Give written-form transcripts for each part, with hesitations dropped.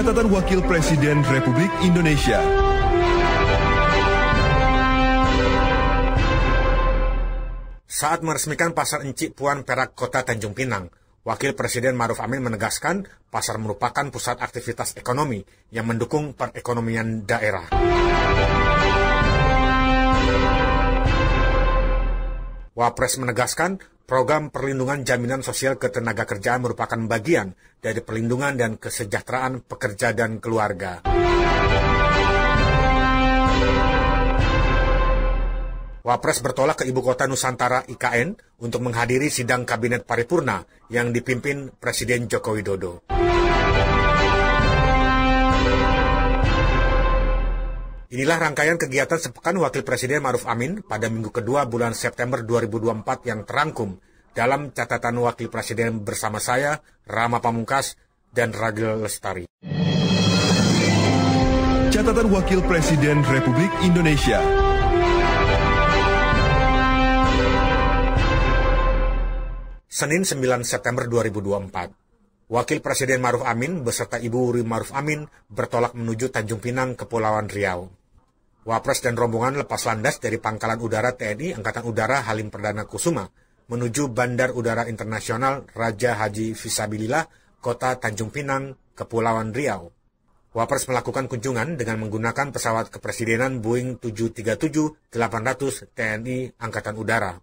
Catatan Wakil Presiden Republik Indonesia. Saat meresmikan Pasar Encik Puan Perak Kota Tanjung Pinang, Wakil Presiden Ma'ruf Amin menegaskan pasar merupakan pusat aktivitas ekonomi yang mendukung perekonomian daerah. Wapres menegaskan program perlindungan jaminan sosial ketenagakerjaan merupakan bagian dari perlindungan dan kesejahteraan pekerja dan keluarga. Wapres bertolak ke Ibu Kota Nusantara IKN untuk menghadiri sidang Kabinet Paripurna yang dipimpin Presiden Joko Widodo. Inilah rangkaian kegiatan sepekan Wakil Presiden Ma'ruf Amin pada minggu kedua bulan September 2024 yang terangkum dalam catatan Wakil Presiden bersama saya, Rama Pamungkas, dan Ragil Lestari. Catatan Wakil Presiden Republik Indonesia. Senin 9 September 2024. Wakil Presiden Ma'ruf Amin beserta Ibu Uri Ma'ruf Amin bertolak menuju Tanjung Pinang, Kepulauan Riau. Wapres dan rombongan lepas landas dari Pangkalan Udara TNI Angkatan Udara Halim Perdana Kusuma menuju Bandar Udara Internasional Raja Haji Fisabilillah, Kota Tanjung Pinang, Kepulauan Riau. Wapres melakukan kunjungan dengan menggunakan pesawat kepresidenan Boeing 737-800 TNI Angkatan Udara.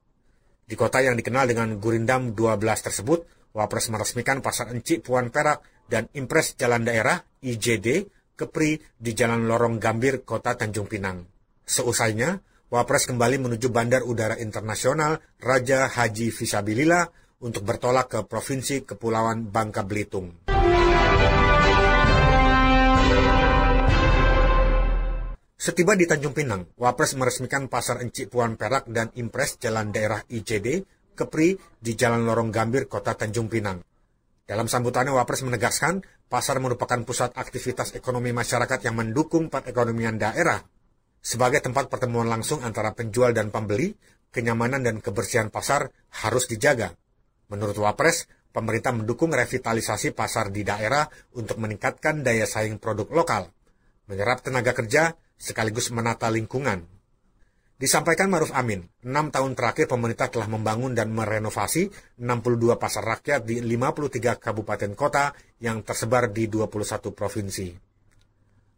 Di kota yang dikenal dengan Gurindam 12 tersebut, Wapres meresmikan Pasar Encik Puan Perak dan Impres Jalan Daerah IJD Kepri di Jalan Lorong Gambir, Kota Tanjung Pinang. Seusainya, Wapres kembali menuju Bandar Udara Internasional Raja Haji Fisabilillah untuk bertolak ke Provinsi Kepulauan Bangka Belitung. Setiba di Tanjung Pinang, Wapres meresmikan Pasar Encik Puan Perak dan Impres Jalan Daerah IJD Kepri di Jalan Lorong Gambir, Kota Tanjung Pinang. Dalam sambutannya, Wapres menegaskan pasar merupakan pusat aktivitas ekonomi masyarakat yang mendukung perekonomian daerah. Sebagai tempat pertemuan langsung antara penjual dan pembeli, kenyamanan dan kebersihan pasar harus dijaga. Menurut Wapres, pemerintah mendukung revitalisasi pasar di daerah untuk meningkatkan daya saing produk lokal, menyerap tenaga kerja, sekaligus menata lingkungan. Disampaikan Ma'ruf Amin, 6 tahun terakhir pemerintah telah membangun dan merenovasi 62 pasar rakyat di 53 kabupaten kota yang tersebar di 21 provinsi.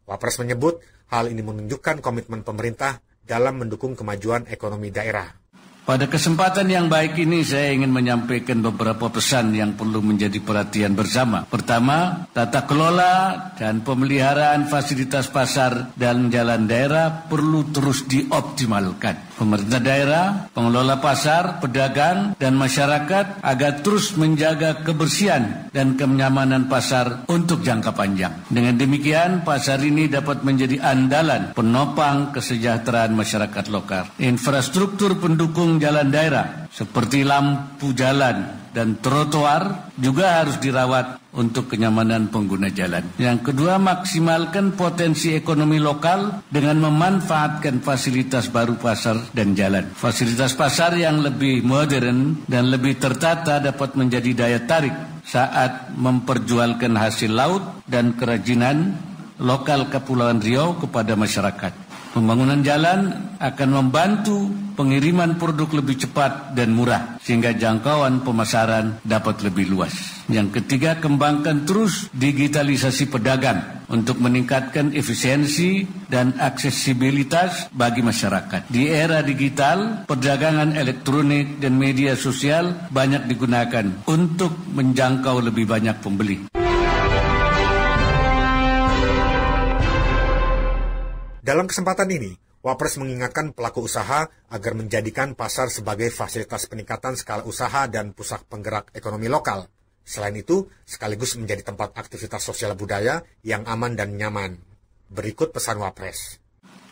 Wapres menyebut hal ini menunjukkan komitmen pemerintah dalam mendukung kemajuan ekonomi daerah. Pada kesempatan yang baik ini saya ingin menyampaikan beberapa pesan yang perlu menjadi perhatian bersama. Pertama, tata kelola dan pemeliharaan fasilitas pasar dan jalan daerah perlu terus dioptimalkan. Pemerintah daerah, pengelola pasar, pedagang, dan masyarakat agar terus menjaga kebersihan dan kenyamanan pasar untuk jangka panjang. Dengan demikian, pasar ini dapat menjadi andalan penopang kesejahteraan masyarakat lokal. Infrastruktur pendukung jalan daerah seperti lampu jalan dan trotoar juga harus dirawat untuk kenyamanan pengguna jalan. Yang kedua, maksimalkan potensi ekonomi lokal dengan memanfaatkan fasilitas baru pasar dan jalan. Fasilitas pasar yang lebih modern dan lebih tertata dapat menjadi daya tarik saat memperjualkan hasil laut dan kerajinan lokal Kepulauan Riau kepada masyarakat. Pembangunan jalan akan membantu pengiriman produk lebih cepat dan murah, sehingga jangkauan pemasaran dapat lebih luas. Yang ketiga, kembangkan terus digitalisasi pedagang untuk meningkatkan efisiensi dan aksesibilitas bagi masyarakat. Di era digital, perdagangan elektronik dan media sosial banyak digunakan untuk menjangkau lebih banyak pembeli. Dalam kesempatan ini, Wapres mengingatkan pelaku usaha agar menjadikan pasar sebagai fasilitas peningkatan skala usaha dan pusat penggerak ekonomi lokal. Selain itu, sekaligus menjadi tempat aktivitas sosial budaya yang aman dan nyaman. Berikut pesan Wapres.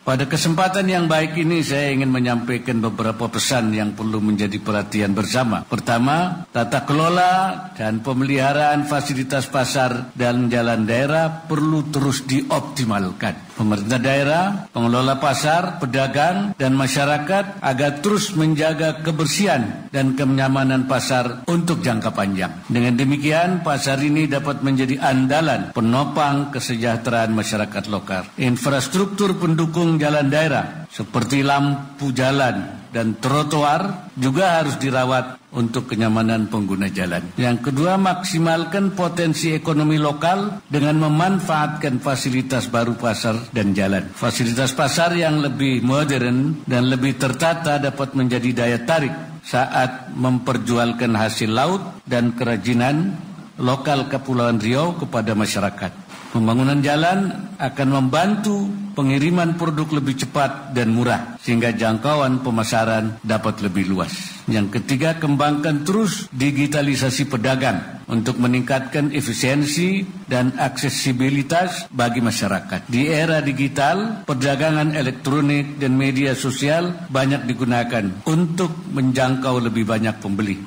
Pada kesempatan yang baik ini saya ingin menyampaikan beberapa pesan yang perlu menjadi perhatian bersama. Pertama, tata kelola dan pemeliharaan fasilitas pasar dan jalan daerah perlu terus dioptimalkan. Pemerintah daerah, pengelola pasar, pedagang, dan masyarakat agar terus menjaga kebersihan dan kenyamanan pasar untuk jangka panjang. Dengan demikian, pasar ini dapat menjadi andalan penopang kesejahteraan masyarakat lokal. Infrastruktur pendukung jalan daerah seperti lampu jalan dan trotoar juga harus dirawat untuk kenyamanan pengguna jalan. Yang kedua, maksimalkan potensi ekonomi lokal dengan memanfaatkan fasilitas baru pasar dan jalan. Fasilitas pasar yang lebih modern dan lebih tertata dapat menjadi daya tarik saat memperjualkan hasil laut dan kerajinan lokal Kepulauan Riau kepada masyarakat. Pembangunan jalan akan membantu pengiriman produk lebih cepat dan murah, sehingga jangkauan pemasaran dapat lebih luas. Yang ketiga, kembangkan terus digitalisasi pedagang untuk meningkatkan efisiensi dan aksesibilitas bagi masyarakat. Di era digital, perdagangan elektronik dan media sosial banyak digunakan untuk menjangkau lebih banyak pembeli.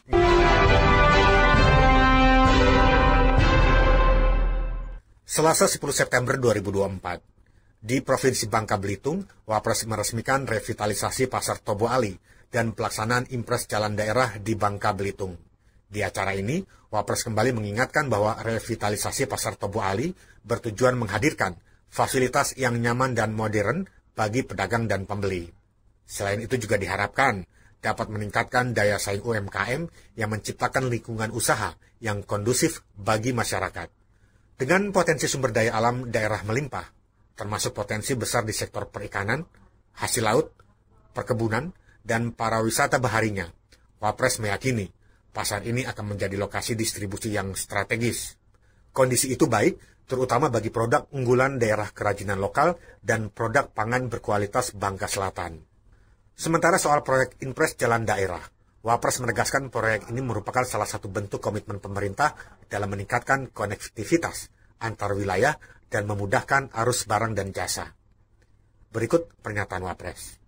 Selasa 10 September 2024, di Provinsi Bangka Belitung, Wapres meresmikan revitalisasi Pasar Tobo Ali dan pelaksanaan Impres Jalan Daerah di Bangka Belitung. Di acara ini, Wapres kembali mengingatkan bahwa revitalisasi Pasar Tobo Ali bertujuan menghadirkan fasilitas yang nyaman dan modern bagi pedagang dan pembeli. Selain itu juga diharapkan dapat meningkatkan daya saing UMKM yang menciptakan lingkungan usaha yang kondusif bagi masyarakat. Dengan potensi sumber daya alam daerah melimpah, termasuk potensi besar di sektor perikanan, hasil laut, perkebunan, dan pariwisata baharinya, Wapres meyakini pasar ini akan menjadi lokasi distribusi yang strategis. Kondisi itu baik, terutama bagi produk unggulan daerah kerajinan lokal dan produk pangan berkualitas Bangka Selatan. Sementara soal proyek Impres Jalan Daerah, Wapres menegaskan proyek ini merupakan salah satu bentuk komitmen pemerintah dalam meningkatkan konektivitas antar wilayah dan memudahkan arus barang dan jasa. Berikut pernyataan Wapres.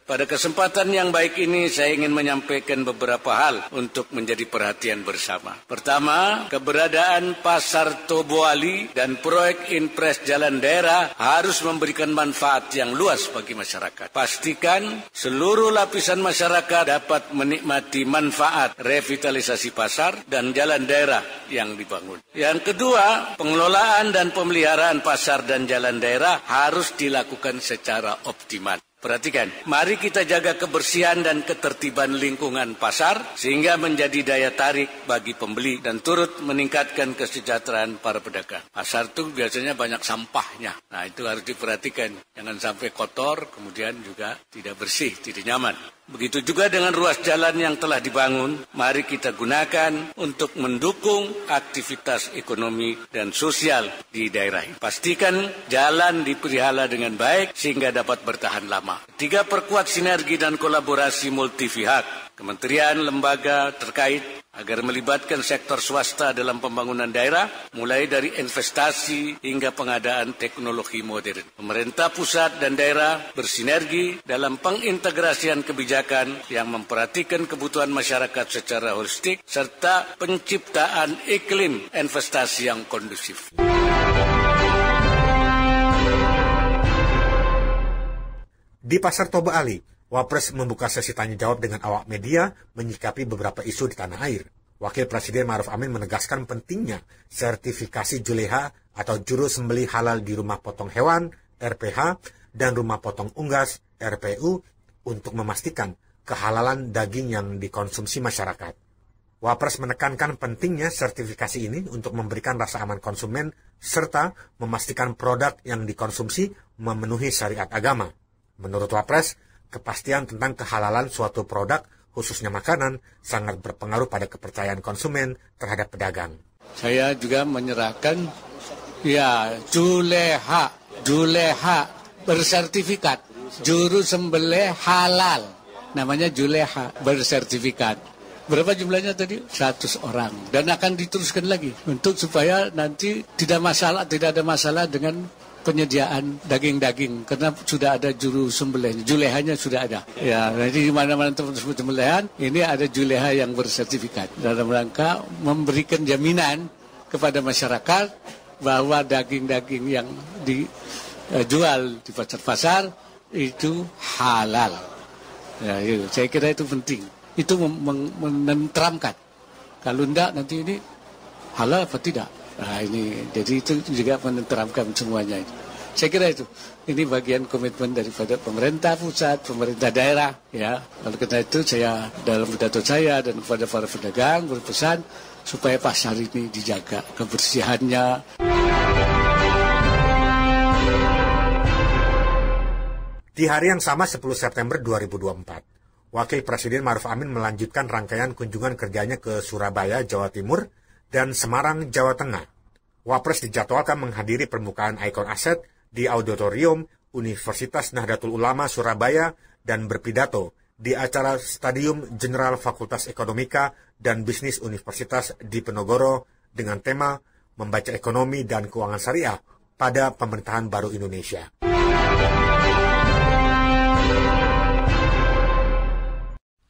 Pada kesempatan yang baik ini saya ingin menyampaikan beberapa hal untuk menjadi perhatian bersama. Pertama, keberadaan Pasar Tobo Ali dan proyek Impres Jalan Daerah harus memberikan manfaat yang luas bagi masyarakat. Pastikan seluruh lapisan masyarakat dapat menikmati manfaat revitalisasi pasar dan jalan daerah yang dibangun. Yang kedua, pengelolaan dan pemeliharaan pasar dan jalan daerah harus dilakukan secara optimal. Perhatikan, mari kita jaga kebersihan dan ketertiban lingkungan pasar sehingga menjadi daya tarik bagi pembeli dan turut meningkatkan kesejahteraan para pedagang. Pasar itu biasanya banyak sampahnya. Nah, itu harus diperhatikan. Jangan sampai kotor, kemudian juga tidak bersih, tidak nyaman. Begitu juga dengan ruas jalan yang telah dibangun, mari kita gunakan untuk mendukung aktivitas ekonomi dan sosial di daerah ini. Pastikan jalan dipelihara dengan baik sehingga dapat bertahan lama. Ketiga, perkuat sinergi dan kolaborasi multi-pihak, kementerian, lembaga terkait, agar melibatkan sektor swasta dalam pembangunan daerah, mulai dari investasi hingga pengadaan teknologi modern. Pemerintah pusat dan daerah bersinergi dalam pengintegrasian kebijakan yang memperhatikan kebutuhan masyarakat secara holistik, serta penciptaan iklim investasi yang kondusif. Di Pasar Tobo Ali, Wapres membuka sesi tanya jawab dengan awak media menyikapi beberapa isu di tanah air. Wakil Presiden Ma'ruf Amin menegaskan pentingnya sertifikasi Juleha atau juru sembelih halal di rumah potong hewan (RPH) dan rumah potong unggas (RPU) untuk memastikan kehalalan daging yang dikonsumsi masyarakat. Wapres menekankan pentingnya sertifikasi ini untuk memberikan rasa aman konsumen serta memastikan produk yang dikonsumsi memenuhi syariat agama. Menurut Wapres, kepastian tentang kehalalan suatu produk, khususnya makanan, sangat berpengaruh pada kepercayaan konsumen terhadap pedagang. Saya juga menyerahkan, Juleha bersertifikat, juru sembelih halal, namanya Juleha bersertifikat. Berapa jumlahnya tadi? 100 orang. Dan akan diteruskan lagi untuk supaya nanti tidak ada masalah dengan penyediaan daging-daging karena sudah ada juru sembelih, julehanya sudah ada. Ya, nanti di mana-mana tempat sembelihan ini ada juleha yang bersertifikat dalam rangka memberikan jaminan kepada masyarakat bahwa daging-daging yang jual di pasar-pasar itu halal. Ya, itu. Saya kira itu penting. Itu menenteramkan. Kalau enggak nanti ini halal apa tidak. Nah ini jadi itu juga menenteramkan semuanya. Saya kira itu. Ini bagian komitmen daripada pemerintah pusat, pemerintah daerah. Ya, oleh karena itu saya dalam pidato saya dan kepada para pedagang berpesan supaya pasar ini dijaga kebersihannya. Di hari yang sama 10 September 2024, Wakil Presiden Maruf Amin melanjutkan rangkaian kunjungan kerjanya ke Surabaya, Jawa Timur, dan Semarang, Jawa Tengah. Wapres dijadwalkan menghadiri permukaan ikon aset di Auditorium Universitas Nahdlatul Ulama Surabaya dan berpidato di acara Stadium Jenderal Fakultas Ekonomika dan Bisnis Universitas Diponegoro dengan tema Membaca Ekonomi dan Keuangan Syariah pada Pemerintahan Baru Indonesia.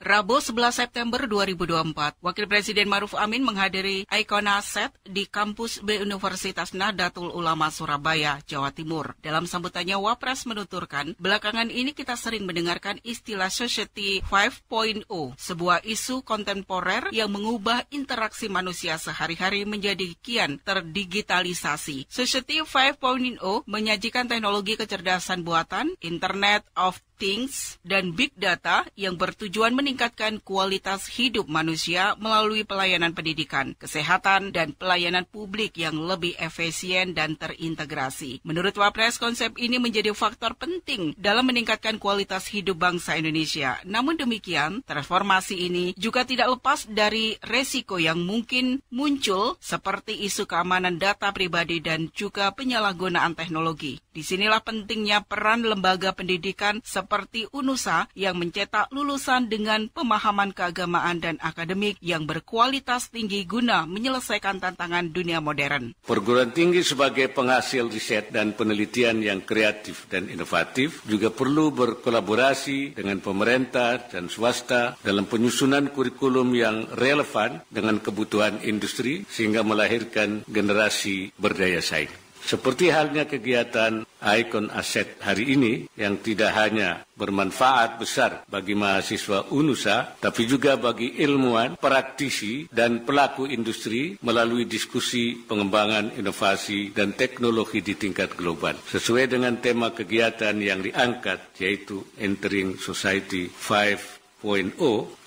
Rabu 11 September 2024, Wakil Presiden Maruf Amin menghadiri Ikon Aset di kampus B Universitas Nahdlatul Ulama Surabaya, Jawa Timur. Dalam sambutannya, Wapres menuturkan, belakangan ini kita sering mendengarkan istilah Society 5.0, sebuah isu kontemporer yang mengubah interaksi manusia sehari-hari menjadi kian terdigitalisasi. Society 5.0 menyajikan teknologi kecerdasan buatan, Internet of Things, dan Big Data yang bertujuan meningkatkan kualitas hidup manusia melalui pelayanan pendidikan, kesehatan, dan pelayanan publik yang lebih efisien dan terintegrasi. Menurut Wapres, konsep ini menjadi faktor penting dalam meningkatkan kualitas hidup bangsa Indonesia. Namun demikian, transformasi ini juga tidak lepas dari resiko yang mungkin muncul seperti isu keamanan data pribadi dan juga penyalahgunaan teknologi. Disinilah pentingnya peran lembaga pendidikan seperti UNUSA yang mencetak lulusan dengan pemahaman keagamaan dan akademik yang berkualitas tinggi guna menyelesaikan tantangan dunia modern. Perguruan tinggi sebagai penghasil riset dan penelitian yang kreatif dan inovatif juga perlu berkolaborasi dengan pemerintah dan swasta dalam penyusunan kurikulum yang relevan dengan kebutuhan industri sehingga melahirkan generasi berdaya saing. Seperti halnya kegiatan Ikon Aset hari ini yang tidak hanya bermanfaat besar bagi mahasiswa UNUSA, tapi juga bagi ilmuwan, praktisi, dan pelaku industri melalui diskusi pengembangan inovasi dan teknologi di tingkat global. Sesuai dengan tema kegiatan yang diangkat, yaitu Entering Society 5.0,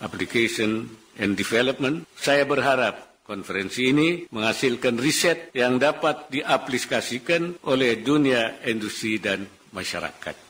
Application and Development, saya berharap konferensi ini menghasilkan riset yang dapat diaplikasikan oleh dunia industri dan masyarakat.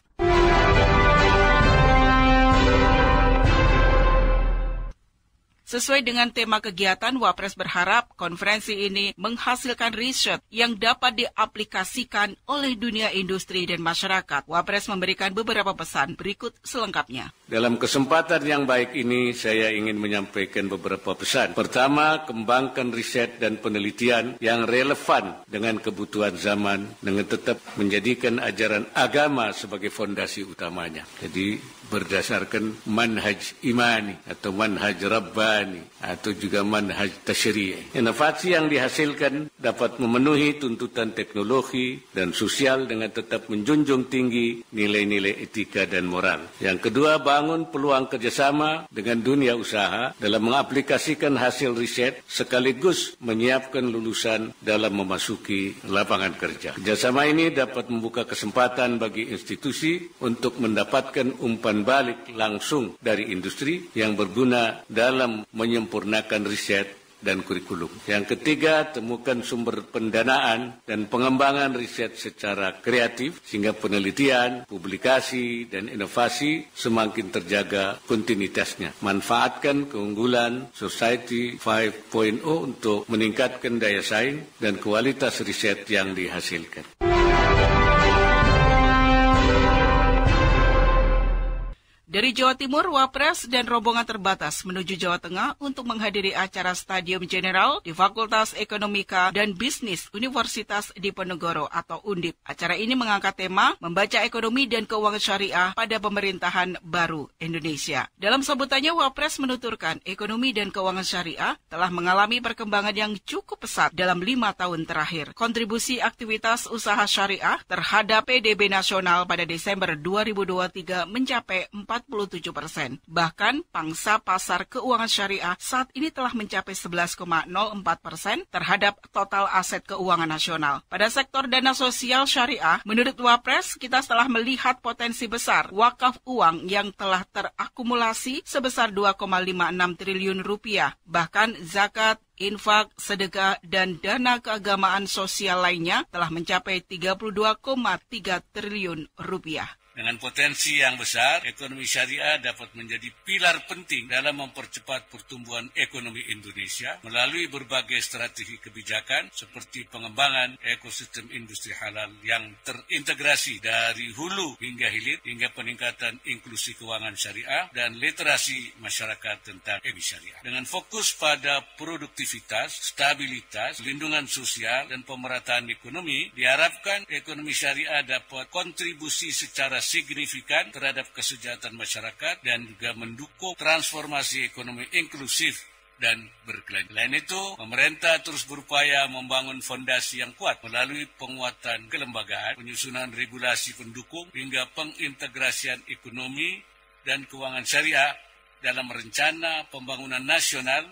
Sesuai dengan tema kegiatan, Wapres berharap konferensi ini menghasilkan riset yang dapat diaplikasikan oleh dunia industri dan masyarakat. Wapres memberikan beberapa pesan berikut selengkapnya. Dalam kesempatan yang baik ini, saya ingin menyampaikan beberapa pesan. Pertama, kembangkan riset dan penelitian yang relevan dengan kebutuhan zaman, dengan tetap menjadikan ajaran agama sebagai fondasi utamanya. Jadi, berdasarkan manhaj imani atau manhaj rabbani atau juga manhaj tasyri'i. Inovasi yang dihasilkan dapat memenuhi tuntutan teknologi dan sosial dengan tetap menjunjung tinggi nilai-nilai etika dan moral. Yang kedua, bangun peluang kerjasama dengan dunia usaha dalam mengaplikasikan hasil riset sekaligus menyiapkan lulusan dalam memasuki lapangan kerja. Kerjasama ini dapat membuka kesempatan bagi institusi untuk mendapatkan umpan balik langsung dari industri yang berguna dalam menyempurnakan riset dan kurikulum. Yang ketiga, temukan sumber pendanaan dan pengembangan riset secara kreatif sehingga penelitian, publikasi, dan inovasi semakin terjaga kontinuitasnya. Manfaatkan keunggulan Society 5.0 untuk meningkatkan daya saing dan kualitas riset yang dihasilkan. Dari Jawa Timur, Wapres dan rombongan terbatas menuju Jawa Tengah untuk menghadiri acara Stadium General di Fakultas Ekonomika dan Bisnis Universitas Diponegoro atau Undip. Acara ini mengangkat tema membaca ekonomi dan keuangan syariah pada pemerintahan baru Indonesia. Dalam sambutannya, Wapres menuturkan ekonomi dan keuangan syariah telah mengalami perkembangan yang cukup pesat dalam 5 tahun terakhir. Kontribusi aktivitas usaha syariah terhadap PDB nasional pada Desember 2023 mencapai 47%. Bahkan pangsa pasar keuangan syariah saat ini telah mencapai 11,04% terhadap total aset keuangan nasional. Pada sektor dana sosial syariah, menurut Wapres, kita telah melihat potensi besar wakaf uang yang telah terakumulasi sebesar 2,56 triliun rupiah. Bahkan zakat, infak, sedekah, dan dana keagamaan sosial lainnya telah mencapai 32,3 triliun rupiah. Dengan potensi yang besar, ekonomi syariah dapat menjadi pilar penting dalam mempercepat pertumbuhan ekonomi Indonesia melalui berbagai strategi kebijakan seperti pengembangan ekosistem industri halal yang terintegrasi dari hulu hingga hilir, hingga peningkatan inklusi keuangan syariah dan literasi masyarakat tentang ekonomi syariah. Dengan fokus pada produktivitas, stabilitas, perlindungan sosial, dan pemerataan ekonomi, diharapkan ekonomi syariah dapat kontribusi secara signifikan terhadap kesejahteraan masyarakat dan juga mendukung transformasi ekonomi inklusif dan berkelanjutan. Selain itu, pemerintah terus berupaya membangun fondasi yang kuat melalui penguatan kelembagaan, penyusunan regulasi pendukung, hingga pengintegrasian ekonomi dan keuangan syariah dalam rencana pembangunan nasional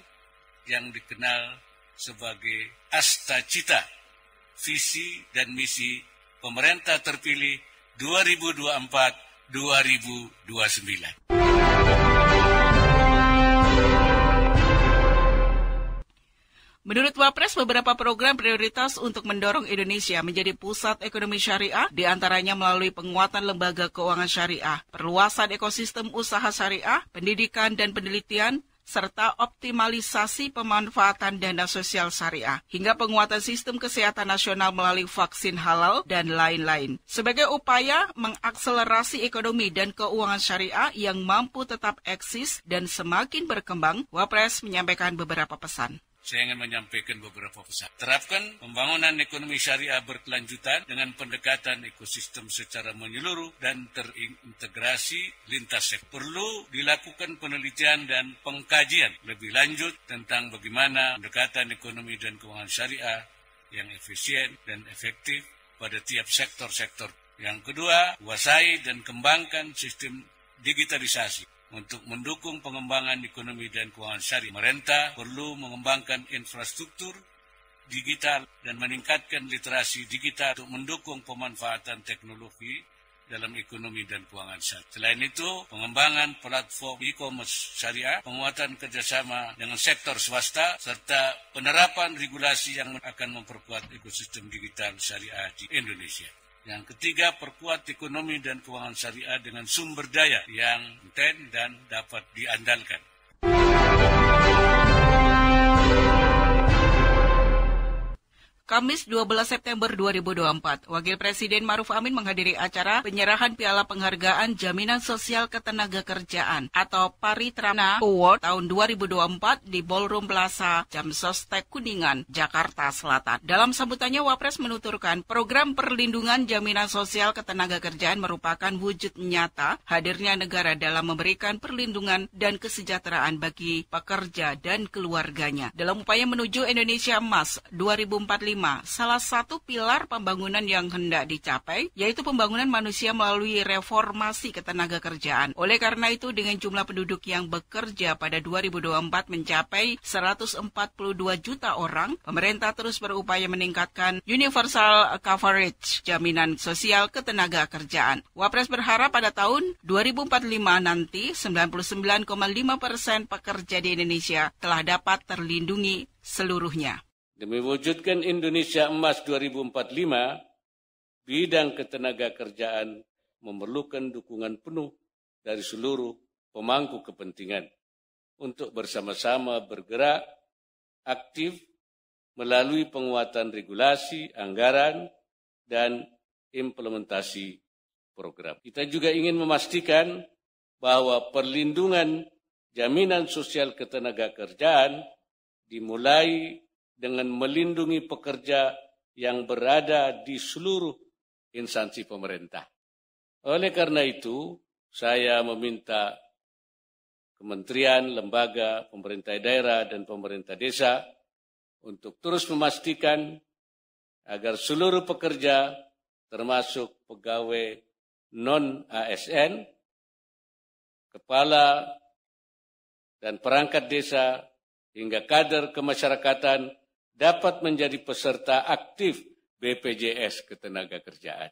yang dikenal sebagai Astacita, visi dan misi pemerintah terpilih 2024-2029. Menurut Wapres, beberapa program prioritas untuk mendorong Indonesia menjadi pusat ekonomi syariah, diantaranya melalui penguatan lembaga keuangan syariah, perluasan ekosistem usaha syariah, pendidikan dan penelitian, serta optimalisasi pemanfaatan dana sosial syariah, hingga penguatan sistem kesehatan nasional melalui vaksin halal, dan lain-lain. Sebagai upaya mengakselerasi ekonomi dan keuangan syariah yang mampu tetap eksis dan semakin berkembang, Wapres menyampaikan beberapa pesan. Saya ingin menyampaikan beberapa pesan. Terapkan pembangunan ekonomi syariah berkelanjutan dengan pendekatan ekosistem secara menyeluruh dan terintegrasi lintas sektor. Perlu dilakukan penelitian dan pengkajian lebih lanjut tentang bagaimana pendekatan ekonomi dan keuangan syariah yang efisien dan efektif pada tiap sektor-sektor. Yang kedua, kuasai dan kembangkan sistem digitalisasi. Untuk mendukung pengembangan ekonomi dan keuangan syariah, pemerintah perlu mengembangkan infrastruktur digital dan meningkatkan literasi digital untuk mendukung pemanfaatan teknologi dalam ekonomi dan keuangan syariah. Selain itu, pengembangan platform e-commerce syariah, penguatan kerjasama dengan sektor swasta, serta penerapan regulasi yang akan memperkuat ekosistem digital syariah di Indonesia. Yang ketiga, perkuat ekonomi dan keuangan syariah dengan sumber daya yang intent dan dapat diandalkan. Kamis 12 September 2024, Wakil Presiden Maruf Amin menghadiri acara penyerahan Piala Penghargaan Jaminan Sosial Ketenagakerjaan atau Paritrana Award tahun 2024 di Ballroom Plaza Jamsostek Kuningan, Jakarta Selatan. Dalam sambutannya, Wapres menuturkan program perlindungan jaminan sosial ketenagakerjaan merupakan wujud nyata hadirnya negara dalam memberikan perlindungan dan kesejahteraan bagi pekerja dan keluarganya. Dalam upaya menuju Indonesia Emas 2045, salah satu pilar pembangunan yang hendak dicapai yaitu pembangunan manusia melalui reformasi ketenagakerjaan. Oleh karena itu, dengan jumlah penduduk yang bekerja pada 2024 mencapai 142 juta orang, pemerintah terus berupaya meningkatkan universal coverage jaminan sosial ketenagakerjaan. Wapres berharap pada tahun 2045 nanti 99,5% pekerja di Indonesia telah dapat terlindungi seluruhnya. Demi mewujudkan Indonesia Emas 2045, bidang ketenagakerjaan memerlukan dukungan penuh dari seluruh pemangku kepentingan untuk bersama-sama bergerak aktif melalui penguatan regulasi, anggaran, dan implementasi program. Kita juga ingin memastikan bahwa perlindungan jaminan sosial ketenagakerjaan dimulai dengan melindungi pekerja yang berada di seluruh instansi pemerintah. Oleh karena itu, saya meminta kementerian, lembaga, pemerintah daerah, dan pemerintah desa untuk terus memastikan agar seluruh pekerja, termasuk pegawai non-ASN, kepala dan perangkat desa, hingga kader kemasyarakatan dapat menjadi peserta aktif BPJS Ketenagakerjaan.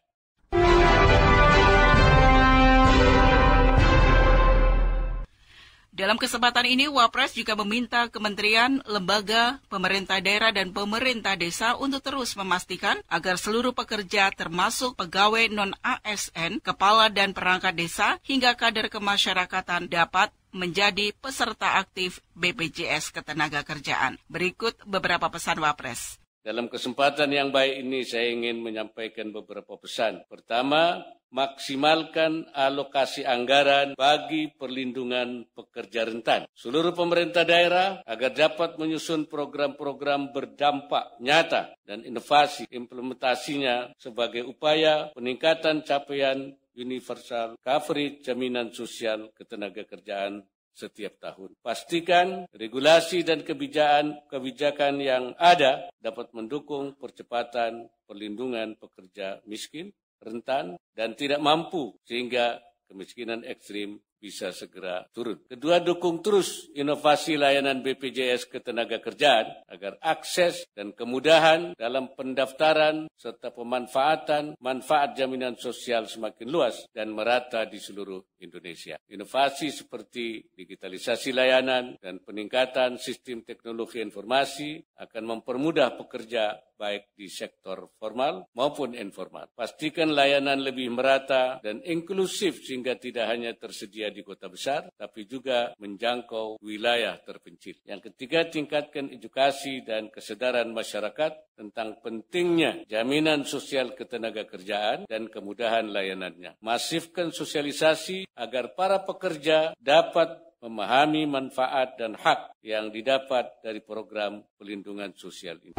Dalam kesempatan ini, Wapres juga meminta kementerian, lembaga, pemerintah daerah, dan pemerintah desa untuk terus memastikan agar seluruh pekerja termasuk pegawai non-ASN, kepala dan perangkat desa, hingga kader kemasyarakatan dapat menjadi peserta aktif BPJS Ketenagakerjaan. Berikut beberapa pesan Wapres. Dalam kesempatan yang baik ini saya ingin menyampaikan beberapa pesan. Pertama, maksimalkan alokasi anggaran bagi perlindungan pekerja rentan. Seluruh pemerintah daerah agar dapat menyusun program-program berdampak nyata dan inovasi implementasinya sebagai upaya peningkatan capaian universal coverage jaminan sosial ketenagakerjaan setiap tahun. Pastikan regulasi dan kebijakan yang ada dapat mendukung percepatan perlindungan pekerja miskin, rentan, dan tidak mampu sehingga kemiskinan ekstrim bisa segera turun. Kedua, dukung terus inovasi layanan BPJS Ketenagakerjaan agar akses dan kemudahan dalam pendaftaran serta pemanfaatan manfaat jaminan sosial semakin luas dan merata di seluruh Indonesia. Inovasi seperti digitalisasi layanan dan peningkatan sistem teknologi informasi akan mempermudah pekerja baik di sektor formal maupun informal. Pastikan layanan lebih merata dan inklusif sehingga tidak hanya tersedia di kota besar, tapi juga menjangkau wilayah terpencil. Yang ketiga, tingkatkan edukasi dan kesadaran masyarakat tentang pentingnya jaminan sosial ketenagakerjaan dan kemudahan layanannya. Masifkan sosialisasi agar para pekerja dapat memahami manfaat dan hak yang didapat dari program pelindungan sosial ini.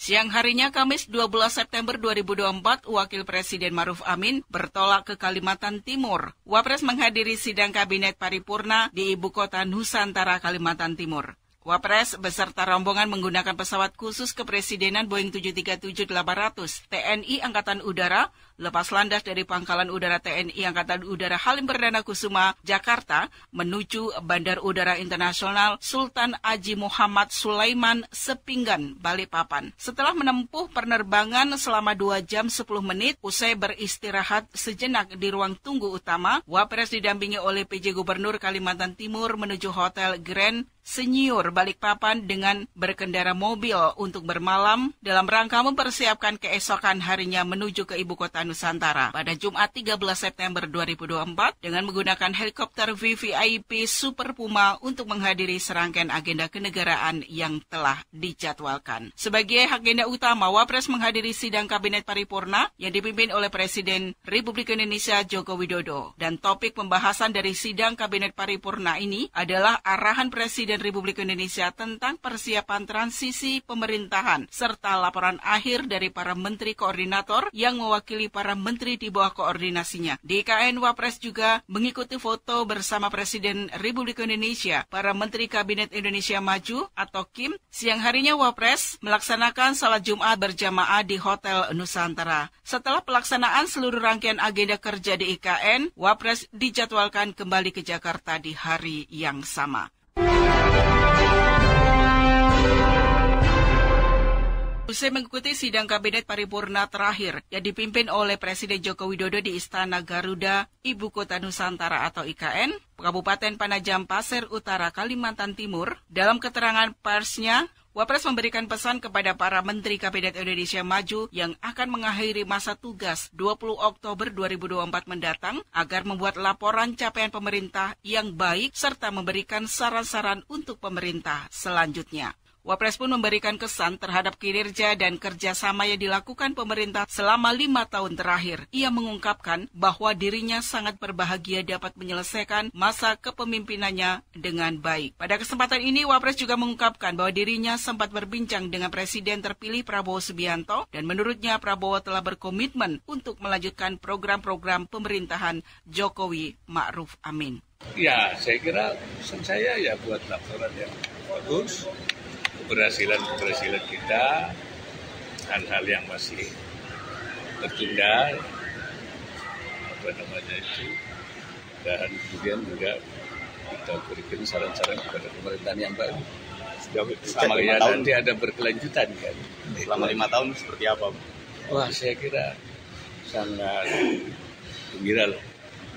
Siang harinya Kamis 12 September 2024, Wakil Presiden Maruf Amin bertolak ke Kalimantan Timur. Wapres menghadiri sidang Kabinet Paripurna di Ibu Kota Nusantara, Kalimantan Timur. Wapres beserta rombongan menggunakan pesawat khusus kepresidenan Boeing 737-800 TNI Angkatan Udara lepas landas dari Pangkalan Udara TNI Angkatan Udara Halim Perdana Kusuma, Jakarta, menuju Bandar Udara Internasional Sultan Haji Muhammad Sulaiman Sepinggan, Balikpapan. Setelah menempuh penerbangan selama 2 jam 10 menit, usai beristirahat sejenak di ruang tunggu utama, Wapres didampingi oleh PJ Gubernur Kalimantan Timur menuju Hotel Grand Senior Balikpapan dengan berkendara mobil untuk bermalam dalam rangka mempersiapkan keesokan harinya menuju ke Ibu Kota Nusantara pada Jumat 13 September 2024 dengan menggunakan helikopter VVIP Super Puma untuk menghadiri serangkaian agenda kenegaraan yang telah dijadwalkan. Sebagai agenda utama, Wapres menghadiri sidang Kabinet Paripurna yang dipimpin oleh Presiden Republik Indonesia Joko Widodo. Dan topik pembahasan dari sidang Kabinet Paripurna ini adalah arahan Presiden Republik Indonesia tentang persiapan transisi pemerintahan serta laporan akhir dari para menteri koordinator yang mewakili para menteri di bawah koordinasinya. Di IKN, Wapres juga mengikuti foto bersama Presiden Republik Indonesia, para Menteri Kabinet Indonesia Maju atau KIM. Siang harinya Wapres melaksanakan salat Jumat berjamaah di Hotel Nusantara. Setelah pelaksanaan seluruh rangkaian agenda kerja di IKN, Wapres dijadwalkan kembali ke Jakarta di hari yang sama. Usai mengikuti sidang Kabinet Paripurna terakhir yang dipimpin oleh Presiden Joko Widodo di Istana Garuda, Ibu Kota Nusantara atau IKN, Kabupaten Panajam Pasir Utara, Kalimantan Timur, dalam keterangan persnya, Wapres memberikan pesan kepada para Menteri Kabinet Indonesia Maju yang akan mengakhiri masa tugas 20 Oktober 2024 mendatang agar membuat laporan capaian pemerintah yang baik serta memberikan saran-saran untuk pemerintah selanjutnya. Wapres pun memberikan kesan terhadap kinerja dan kerjasama yang dilakukan pemerintah selama 5 tahun terakhir. Ia mengungkapkan bahwa dirinya sangat berbahagia dapat menyelesaikan masa kepemimpinannya dengan baik. Pada kesempatan ini, Wapres juga mengungkapkan bahwa dirinya sempat berbincang dengan Presiden terpilih Prabowo Subianto dan menurutnya Prabowo telah berkomitmen untuk melanjutkan program-program pemerintahan Jokowi Ma'ruf Amin. Ya, saya kira pesan saya ya buat laporan yang bagus. Keberhasilan kita, hal-hal yang masih tertunda, dan kemudian juga kita berikan saran-saran kepada pemerintahan yang baru. Sama ya nanti ada berkelanjutan kan. Selama 5 tahun seperti apa? Wah, saya kira sangat gembira lah,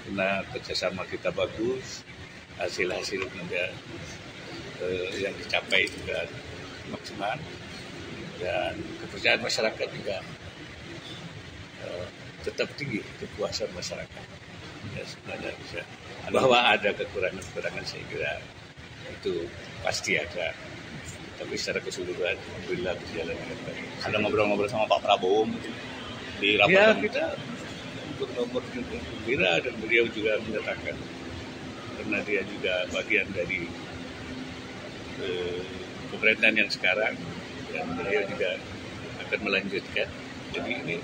karena kerjasama kita bagus, hasil-hasil juga yang dicapai juga maksimal, dan kepercayaan masyarakat juga tetap tinggi, kepuasan masyarakat. Ya, sebenarnya bisa. Bahwa ada kekurangan-kekurangan saya kira itu pasti ada, tapi secara keseluruhan alhamdulillah berjalan dengan baik. Ada ngobrol-ngobrol sama Pak Prabowo di rapat? Ya, kita bernomor gembira, dan beliau juga menyatakan karena dia juga bagian dari pemerintahan yang sekarang, dan beliau juga akan melanjutkan. Jadi ini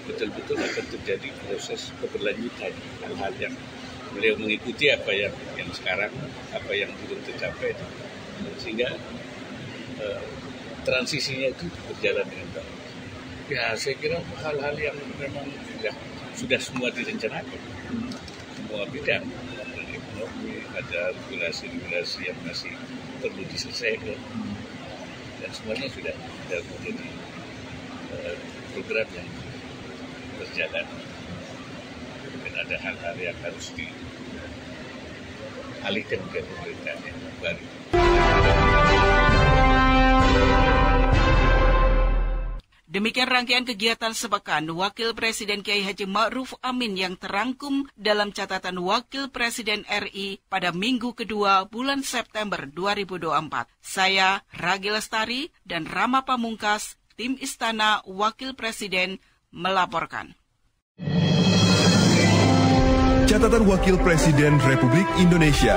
betul-betul akan terjadi proses keberlanjutan, hal-hal yang beliau mengikuti apa yang sekarang, apa yang belum tercapai, sehingga transisinya itu berjalan dengan baik. Ya, saya kira hal-hal yang memang sudah semua direncanakan, semua bidang, ada ekonomi, ada regulasi-regulasi yang masih perlu diselesaikan, dan semuanya sudah menjadi program yang berjalan, dan ada hal-hal yang harus dialihkan ke pemerintahan yang baru. Demikian rangkaian kegiatan sepekan Wakil Presiden Kiai Haji Ma'ruf Amin yang terangkum dalam catatan Wakil Presiden RI pada minggu kedua bulan September 2024. Saya, Ragi Lestari dan Rama Pamungkas, tim Istana Wakil Presiden melaporkan. Catatan Wakil Presiden Republik Indonesia.